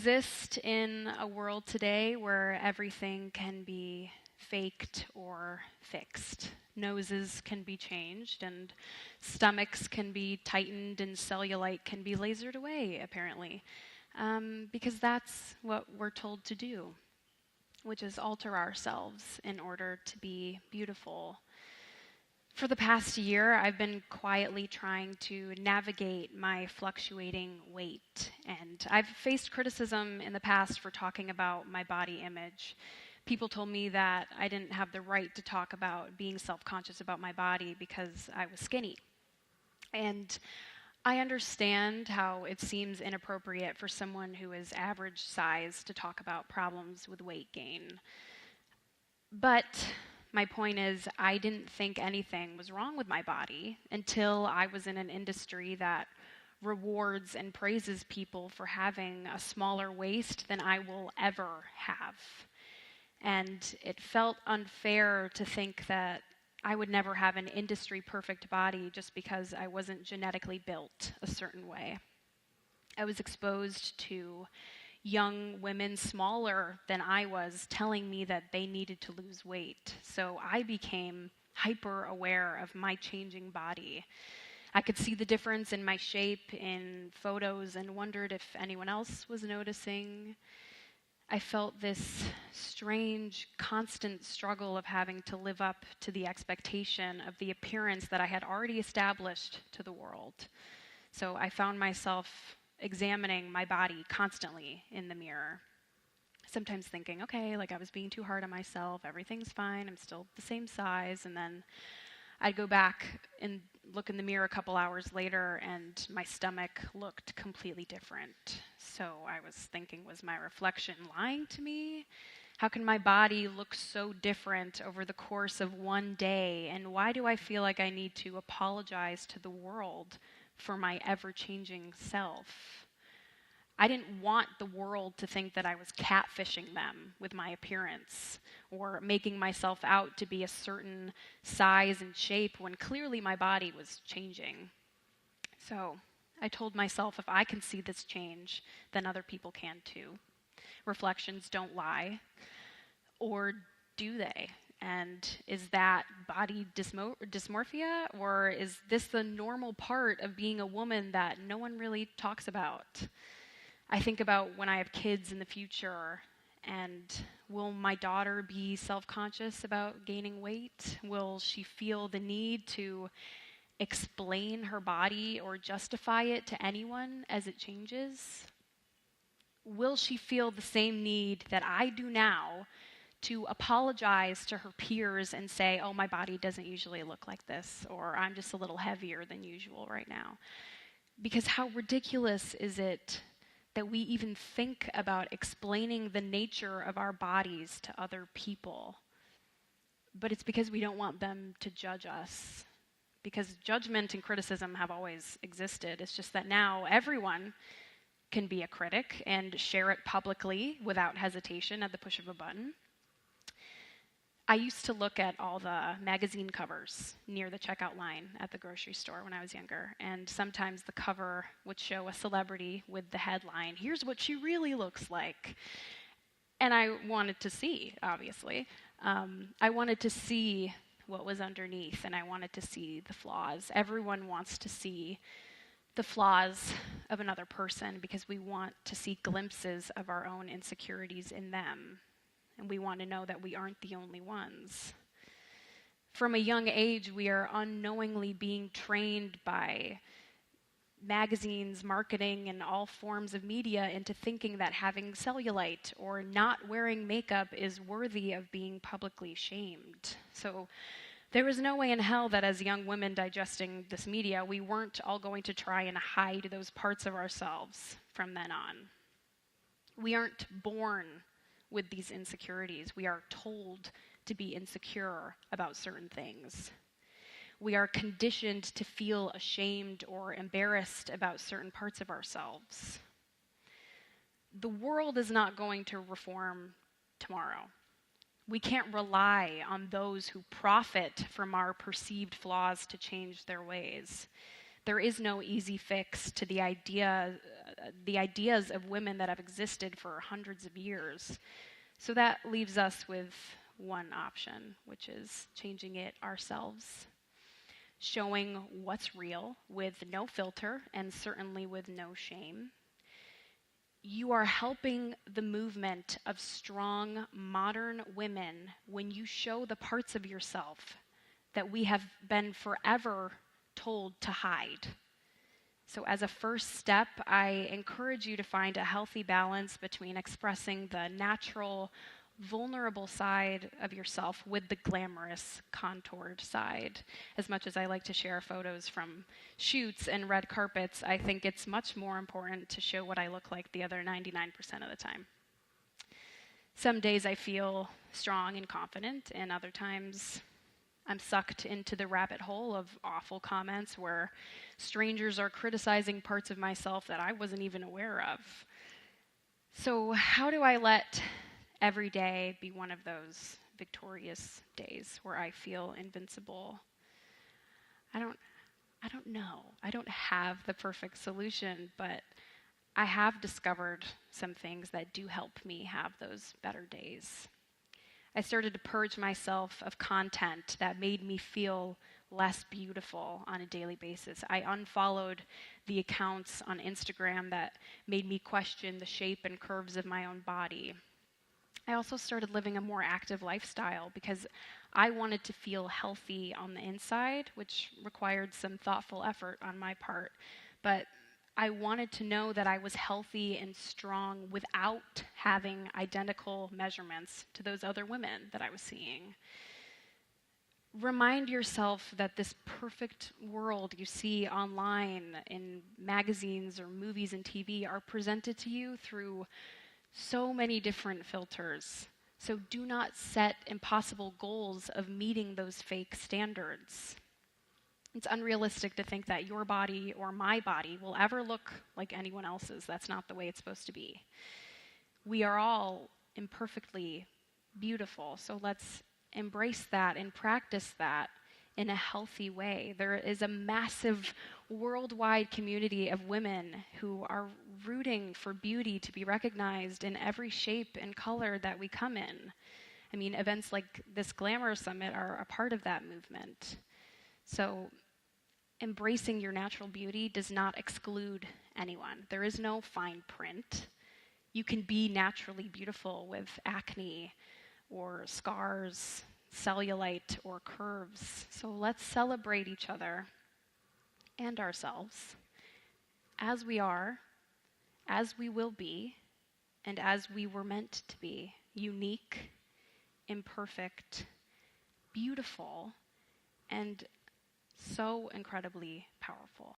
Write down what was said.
exist in a world today where everything can be faked or fixed. Noses can be changed, and stomachs can be tightened, and cellulite can be lasered away, apparently, because that's what we're told to do, which is alter ourselves in order to be beautiful. For the past year, I've been quietly trying to navigate my fluctuating weight, and I've faced criticism in the past for talking about my body image. People told me that I didn't have the right to talk about being self-conscious about my body because I was skinny. And I understand how it seems inappropriate for someone who is average size to talk about problems with weight gain. But my point is, I didn't think anything was wrong with my body until I was in an industry that rewards and praises people for having a smaller waist than I will ever have. And it felt unfair to think that I would never have an industry-perfect body just because I wasn't genetically built a certain way. I was exposed to young women smaller than I was telling me that they needed to lose weight. So I became hyper-aware of my changing body. I could see the difference in my shape in photos and wondered if anyone else was noticing. I felt this strange, constant struggle of having to live up to the expectation of the appearance that I had already established to the world. So I found myself examining my body constantly in the mirror. Sometimes thinking, okay, like I was being too hard on myself, everything's fine, I'm still the same size, and then I'd go back and look in the mirror a couple hours later and my stomach looked completely different. So I was thinking, was my reflection lying to me? How can my body look so different over the course of one day? And why do I feel like I need to apologize to the world for my ever-changing self? I didn't want the world to think that I was catfishing them with my appearance or making myself out to be a certain size and shape when clearly my body was changing. So I told myself, if I can see this change, then other people can too. Reflections don't lie. Or do they? And is that body dysmorphia, or is this the normal part of being a woman that no one really talks about? I think about when I have kids in the future, and will my daughter be self-conscious about gaining weight? Will she feel the need to explain her body or justify it to anyone as it changes? Will she feel the same need that I do now to apologize to her peers and say, oh, my body doesn't usually look like this, or I'm just a little heavier than usual right now? Because how ridiculous is it that we even think about explaining the nature of our bodies to other people? But it's because we don't want them to judge us. Because judgment and criticism have always existed. It's just that now everyone can be a critic and share it publicly without hesitation at the push of a button. I used to look at all the magazine covers near the checkout line at the grocery store when I was younger, and sometimes the cover would show a celebrity with the headline, "Here's what she really looks like." And I wanted to see, obviously. I wanted to see what was underneath, and I wanted to see the flaws. Everyone wants to see the flaws of another person because we want to see glimpses of our own insecurities in them. And we want to know that we aren't the only ones. From a young age, we are unknowingly being trained by magazines, marketing, and all forms of media into thinking that having cellulite or not wearing makeup is worthy of being publicly shamed. So there was no way in hell that as young women digesting this media, we weren't all going to try and hide those parts of ourselves from then on. We aren't born with these insecurities. We are told to be insecure about certain things. We are conditioned to feel ashamed or embarrassed about certain parts of ourselves. The world is not going to reform tomorrow. We can't rely on those who profit from our perceived flaws to change their ways. There is no easy fix to the idea the ideas of women that have existed for hundreds of years. So that leaves us with one option, which is changing it ourselves, showing what's real with no filter and certainly with no shame. You are helping the movement of strong, modern women when you show the parts of yourself that we have been forever told to hide. So as a first step, I encourage you to find a healthy balance between expressing the natural, vulnerable side of yourself with the glamorous, contoured side. As much as I like to share photos from shoots and red carpets, I think it's much more important to show what I look like the other 99% of the time. Some days I feel strong and confident, and other times I'm sucked into the rabbit hole of awful comments where strangers are criticizing parts of myself that I wasn't even aware of. So how do I let every day be one of those victorious days where I feel invincible? I don't know. I don't have the perfect solution, but I have discovered some things that do help me have those better days. I started to purge myself of content that made me feel less beautiful on a daily basis. I unfollowed the accounts on Instagram that made me question the shape and curves of my own body. I also started living a more active lifestyle because I wanted to feel healthy on the inside, which required some thoughtful effort on my part. But I wanted to know that I was healthy and strong without having identical measurements to those other women that I was seeing. Remind yourself that this perfect world you see online in magazines or movies and TV are presented to you through so many different filters. So do not set impossible goals of meeting those fake standards. It's unrealistic to think that your body or my body will ever look like anyone else's. That's not the way it's supposed to be. We are all imperfectly beautiful, so let's embrace that and practice that in a healthy way. There is a massive worldwide community of women who are rooting for beauty to be recognized in every shape and color that we come in. I mean, events like this Glamour Summit are a part of that movement. So embracing your natural beauty does not exclude anyone. There is no fine print. You can be naturally beautiful with acne or scars, cellulite, or curves. So let's celebrate each other and ourselves as we are, as we will be, and as we were meant to be. Unique, imperfect, beautiful, and so incredibly powerful.